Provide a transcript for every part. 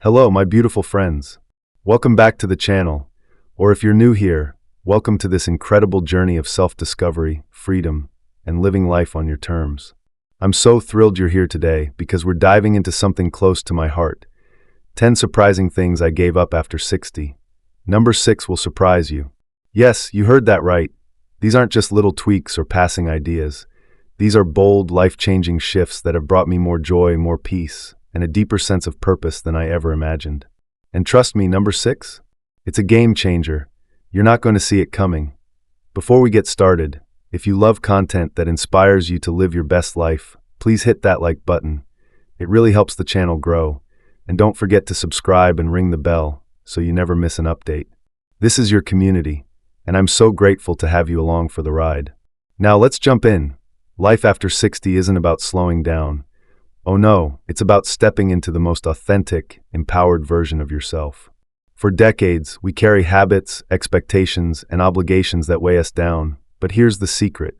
Hello, my beautiful friends. Welcome back to the channel. Or if you're new here, welcome to this incredible journey of self-discovery, freedom, and living life on your terms. I'm so thrilled you're here today because we're diving into something close to my heart. 10 surprising things I gave up after 60. Number 6 will surprise you. Yes, you heard that right. These aren't just little tweaks or passing ideas. These are bold, life-changing shifts that have brought me more joy, more peace, and a deeper sense of purpose than I ever imagined. And trust me, number 6? It's a game changer. You're not going to see it coming. Before we get started, if you love content that inspires you to live your best life, please hit that like button. It really helps the channel grow. And don't forget to subscribe and ring the bell so you never miss an update. This is your community, and I'm so grateful to have you along for the ride. Now let's jump in. Life after 60 isn't about slowing down. Oh no, it's about stepping into the most authentic, empowered version of yourself. For decades, we carry habits, expectations, and obligations that weigh us down. But here's the secret.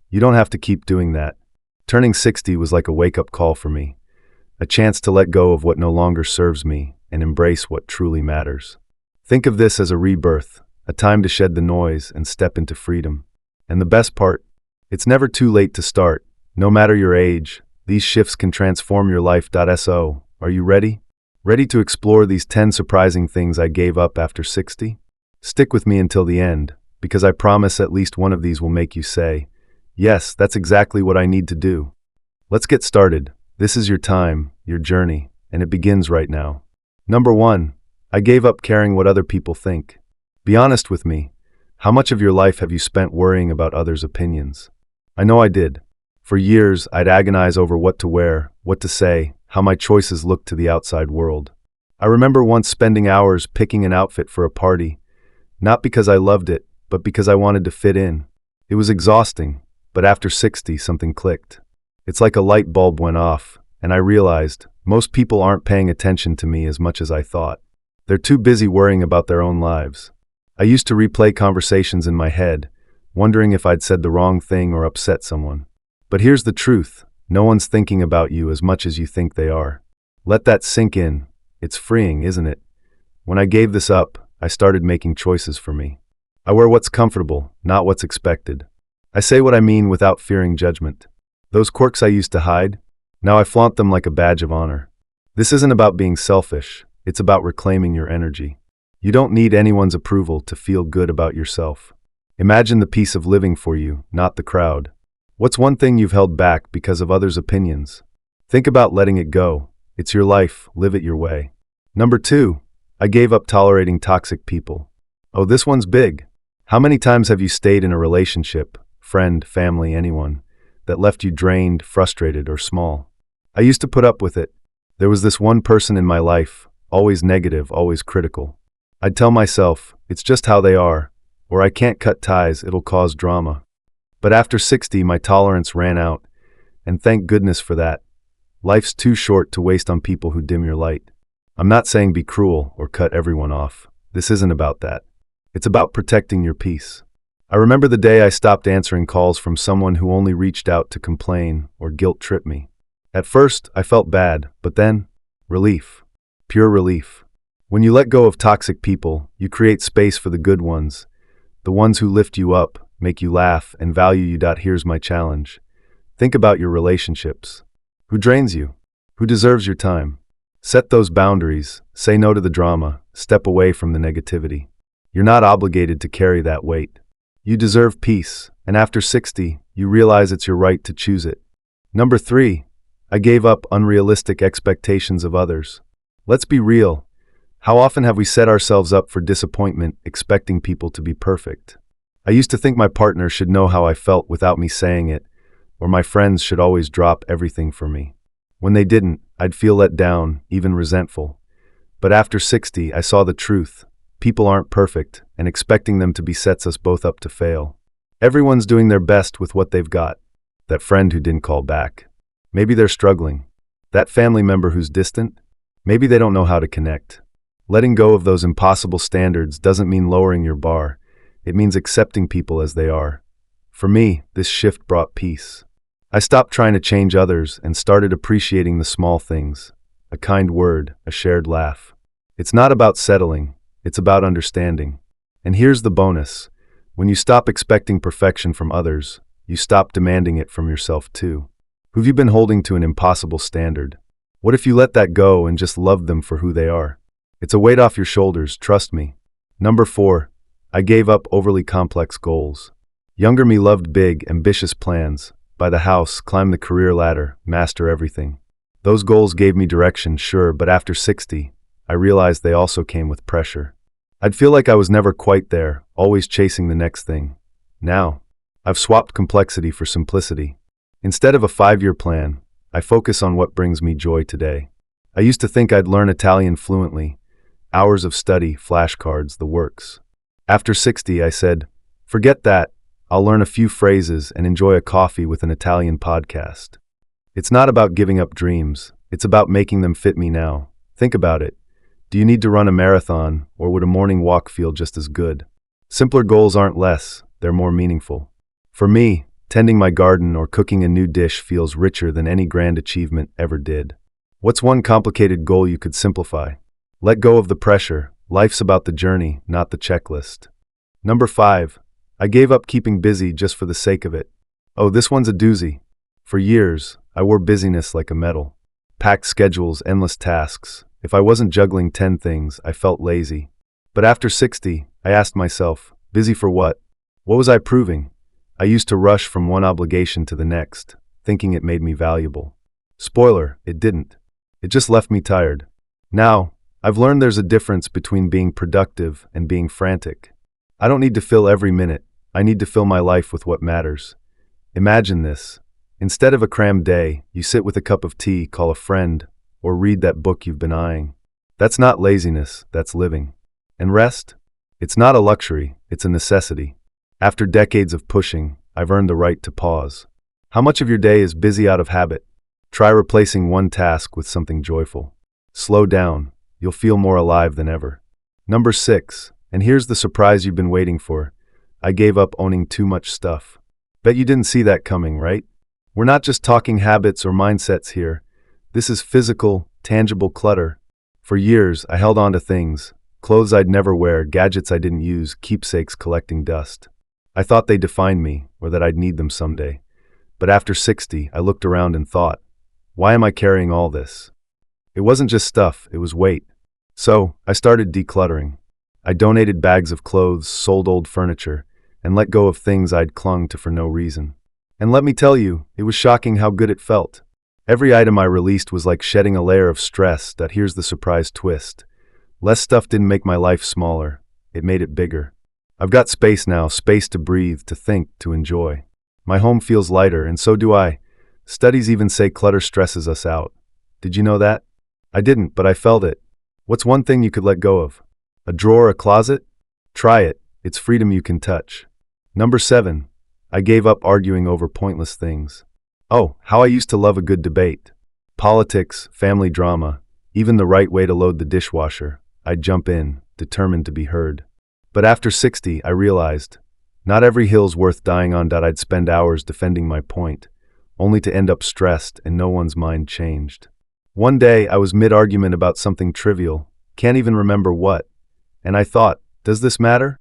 You don't have to keep doing that. Turning 60 was like a wake-up call for me. A chance to let go of what no longer serves me and embrace what truly matters. Think of this as a rebirth, a time to shed the noise and step into freedom. And the best part, it's never too late to start. No matter your age, these shifts can transform your life. So, are you ready? Ready to explore these 10 surprising things I gave up after 60? Stick with me until the end, because I promise at least one of these will make you say, yes, that's exactly what I need to do. Let's get started. This is your time, your journey, and it begins right now. Number 1, I gave up caring what other people think. Be honest with me. How much of your life have you spent worrying about others' opinions? I know I did. For years, I'd agonize over what to wear, what to say, how my choices looked to the outside world. I remember once spending hours picking an outfit for a party, not because I loved it, but because I wanted to fit in. It was exhausting, but after 60, something clicked. It's like a light bulb went off, and I realized most people aren't paying attention to me as much as I thought. They're too busy worrying about their own lives. I used to replay conversations in my head, wondering if I'd said the wrong thing or upset someone. But here's the truth. No one's thinking about you as much as you think they are. Let that sink in. It's freeing, isn't it? When I gave this up, I started making choices for me. I wear what's comfortable, not what's expected. I say what I mean without fearing judgment. Those quirks I used to hide, now I flaunt them like a badge of honor. This isn't about being selfish. It's about reclaiming your energy. You don't need anyone's approval to feel good about yourself. Imagine the peace of living for you, not the crowd. What's one thing you've held back because of others' opinions? Think about letting it go. It's your life, live it your way. Number 2, I gave up tolerating toxic people. Oh, this one's big. How many times have you stayed in a relationship, friend, family, anyone, that left you drained, frustrated, or small? I used to put up with it. There was this one person in my life, always negative, always critical. I'd tell myself, it's just how they are, or I can't cut ties, it'll cause drama. But after 60, my tolerance ran out, and thank goodness for that. Life's too short to waste on people who dim your light. I'm not saying be cruel or cut everyone off. This isn't about that. It's about protecting your peace. I remember the day I stopped answering calls from someone who only reached out to complain or guilt-trip me. At first, I felt bad, but then, relief. Pure relief. When you let go of toxic people, you create space for the good ones, the ones who lift you up, make you laugh, and value you. Here's my challenge. Think about your relationships. Who drains you? Who deserves your time? Set those boundaries, say no to the drama, step away from the negativity. You're not obligated to carry that weight. You deserve peace, and after 60, you realize it's your right to choose it. Number 3, I gave up unrealistic expectations of others. Let's be real. How often have we set ourselves up for disappointment, expecting people to be perfect? I used to think my partner should know how I felt without me saying it, or my friends should always drop everything for me. When they didn't, I'd feel let down, even resentful. But after 60, I saw the truth. People aren't perfect, and expecting them to be sets us both up to fail. Everyone's doing their best with what they've got. That friend who didn't call back. Maybe they're struggling. That family member who's distant. Maybe they don't know how to connect. Letting go of those impossible standards doesn't mean lowering your bar. It means accepting people as they are. For me, this shift brought peace. I stopped trying to change others and started appreciating the small things. a kind word, a shared laugh. It's not about settling, it's about understanding. And here's the bonus. When you stop expecting perfection from others, you stop demanding it from yourself too. Who've you been holding to an impossible standard? What if you let that go and just loved them for who they are? It's a weight off your shoulders, trust me. Number 4. I gave up overly complex goals. Younger me loved big, ambitious plans. Buy the house, climb the career ladder, master everything. Those goals gave me direction, sure, but after 60, I realized they also came with pressure. I'd feel like I was never quite there, always chasing the next thing. Now, I've swapped complexity for simplicity. Instead of a 5-year plan, I focus on what brings me joy today. I used to think I'd learn Italian fluently. Hours of study, flashcards, the works. After 60, I said, forget that. I'll learn a few phrases and enjoy a coffee with an Italian podcast. It's not about giving up dreams. It's about making them fit me now. Think about it. Do you need to run a marathon, or would a morning walk feel just as good? Simpler goals aren't less, they're more meaningful. For me, tending my garden or cooking a new dish feels richer than any grand achievement ever did. What's one complicated goal you could simplify? Let go of the pressure. Life's about the journey, not the checklist. Number 5. I gave up keeping busy just for the sake of it. Oh, this one's a doozy. For years, I wore busyness like a medal. Packed schedules, endless tasks. If I wasn't juggling 10 things, I felt lazy. But after 60, I asked myself, busy for what? What was I proving? I used to rush from one obligation to the next, thinking it made me valuable. Spoiler, it didn't. It just left me tired. Now, I've learned there's a difference between being productive and being frantic. I don't need to fill every minute. I need to fill my life with what matters. Imagine this. Instead of a crammed day, you sit with a cup of tea, call a friend, or read that book you've been eyeing. That's not laziness, that's living. And rest? It's not a luxury, it's a necessity. After decades of pushing, I've earned the right to pause. How much of your day is busy out of habit? Try replacing one task with something joyful. Slow down, you'll feel more alive than ever. Number 6, and here's the surprise you've been waiting for. I gave up owning too much stuff. Bet you didn't see that coming, right? We're not just talking habits or mindsets here. This is physical, tangible clutter. For years, I held on to things, clothes I'd never wear, gadgets I didn't use, keepsakes collecting dust. I thought they defined me, or that I'd need them someday. But after 60, I looked around and thought, why am I carrying all this? It wasn't just stuff, it was weight. So, I started decluttering. I donated bags of clothes, sold old furniture, and let go of things I'd clung to for no reason. And let me tell you, it was shocking how good it felt. Every item I released was like shedding a layer of stress. That here's the surprise twist. Less stuff didn't make my life smaller, it made it bigger. I've got space now, space to breathe, to think, to enjoy. My home feels lighter, and so do I. Studies even say clutter stresses us out. Did you know that? I didn't, but I felt it. What's one thing you could let go of? A drawer, a closet? Try it, it's freedom you can touch. Number 7. I gave up arguing over pointless things. Oh, how I used to love a good debate. Politics, family drama, even the right way to load the dishwasher. I'd jump in, determined to be heard. But after 60, I realized, not every hill's worth dying on. I'd spend hours defending my point, only to end up stressed and no one's mind changed. One day, I was mid-argument about something trivial, can't even remember what, and I thought, does this matter?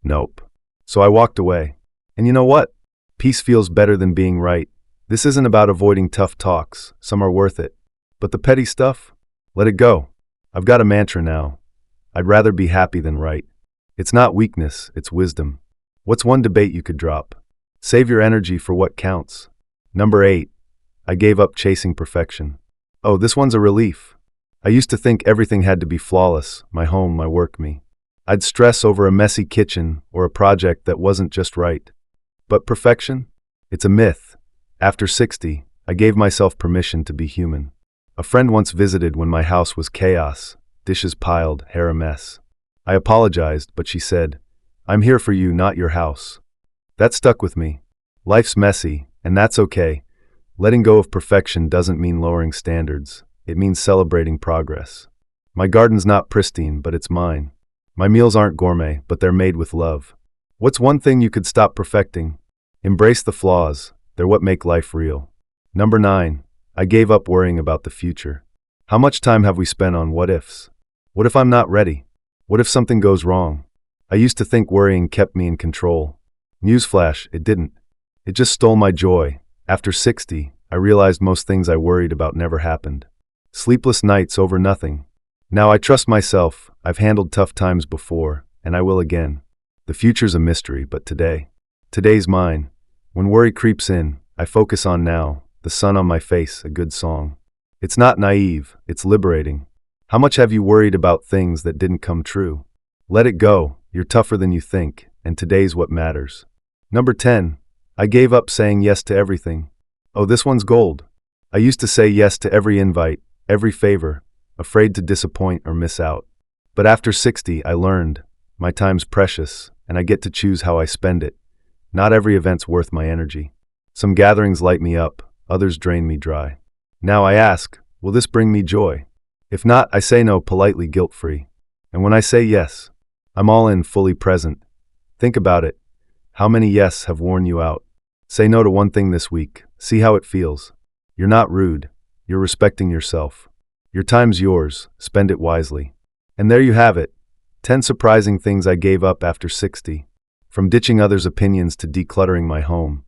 Nope. So I walked away. And you know what? Peace feels better than being right. This isn't about avoiding tough talks, some are worth it. But the petty stuff? Let it go. I've got a mantra now. I'd rather be happy than right. It's not weakness, it's wisdom. What's one debate you could drop? Save your energy for what counts. Number 8. I gave up chasing perfection. Oh, this one's a relief. I used to think everything had to be flawless, my home, my work, me. I'd stress over a messy kitchen or a project that wasn't just right. But perfection? It's a myth. After 60, I gave myself permission to be human. A friend once visited when my house was chaos, dishes piled, hair a mess. I apologized, but she said, I'm here for you, not your house. That stuck with me. Life's messy, and that's okay. Letting go of perfection doesn't mean lowering standards. It means celebrating progress. My garden's not pristine, but it's mine. My meals aren't gourmet, but they're made with love. What's one thing you could stop perfecting? Embrace the flaws. They're what make life real. Number 9. I gave up worrying about the future. How much time have we spent on what ifs? What if I'm not ready? What if something goes wrong? I used to think worrying kept me in control. Newsflash, it didn't. It just stole my joy. After 60, I realized most things I worried about never happened. Sleepless nights over nothing. Now I trust myself. I've handled tough times before, and I will again. The future's a mystery, but today's mine. When worry creeps in, I focus on now, the sun on my face, a good song. It's not naive, it's liberating. How much have you worried about things that didn't come true? Let it go, you're tougher than you think, and today's what matters. Number 10. I gave up saying yes to everything. Oh, this one's gold. I used to say yes to every invite, every favor, afraid to disappoint or miss out. But after 60, I learned, my time's precious, and I get to choose how I spend it. Not every event's worth my energy. Some gatherings light me up, others drain me dry. Now I ask, will this bring me joy? If not, I say no politely, guilt-free. And when I say yes, I'm all in, fully present. Think about it. How many yes have worn you out? Say no to one thing this week. See how it feels. You're not rude. You're respecting yourself. Your time's yours. Spend it wisely. And there you have it. 10 surprising things I gave up after 60. From ditching others' opinions to decluttering my home.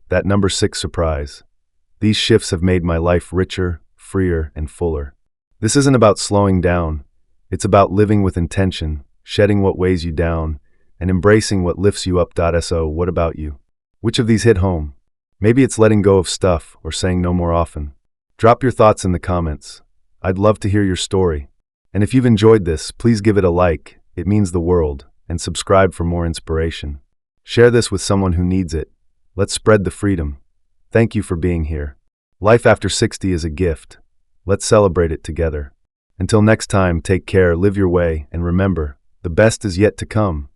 That number 6 surprise. These shifts have made my life richer, freer, and fuller. This isn't about slowing down. It's about living with intention, shedding what weighs you down, and embracing what lifts you up. So, what about you? Which of these hit home? Maybe it's letting go of stuff or saying no more often. Drop your thoughts in the comments. I'd love to hear your story. And if you've enjoyed this, please give it a like. It means the world. And subscribe for more inspiration. Share this with someone who needs it. Let's spread the freedom. Thank you for being here. Life after 60 is a gift. Let's celebrate it together. Until next time, take care, live your way, and remember, the best is yet to come.